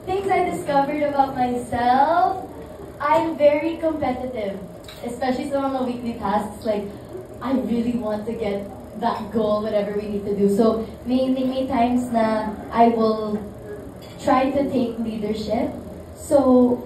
Things I discovered about myself, I'm very competitive, especially sa mga weekly tasks. Like, I really want to get that goal, whatever we need to do. So, may times na I will try to take leadership. So,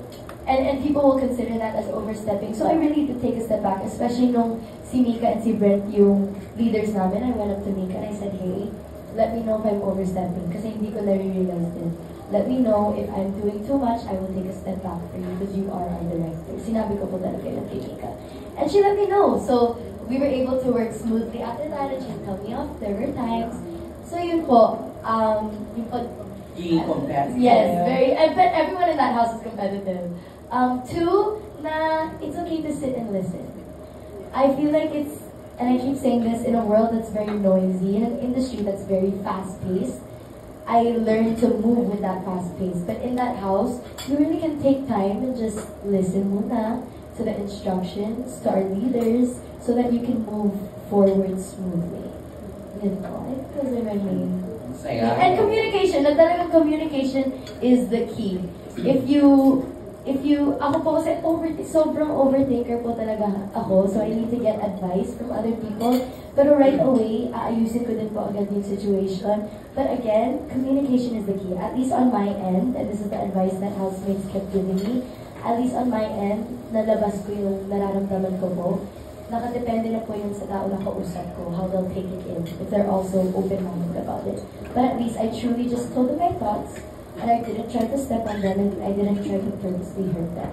and people will consider that as overstepping. So I really did take a step back, especially nung si Mika and si Brent yung leaders namin. I went up to Mika and I said, hey, let me know if I'm overstepping kasi hindi ko na-realize din. Let me know if I'm doing too much, I will take a step back for you because you are our director. Sinabi ko po talaga yun kay Mika. And she let me know. So we were able to work smoothly after that and she'd cut me off. There were times. So yun po, yun po, yes, very. I bet everyone in that house is competitive. Two, na it's okay to sit and listen. I feel like it's, and I keep saying this, in a world that's very noisy, in an industry that's very fast-paced, I learned to move with that fast pace. But in that house, you really can take time and just listen muna to the instructions, to our leaders, so that you can move forward smoothly. Yun po. I think those are my main. And communication, na talagang communication is the key. Ako po kasi sobrang overthinker po talaga ako, so I need to get advice from other people. Pero right away, aayusin ko din po agad yung situation. But again, communication is the key. At least on my end, and this is the advice that housemates kept giving me, at least on my end, nalabas ko yung nararamdaman ko po. Nakadepende na po yun sa tao na kausap ko, how they'll take it in, if they're also open-minded about it. But at least I truly just told them my thoughts, and I didn't try to step on them, and I didn't try to purposely hurt them.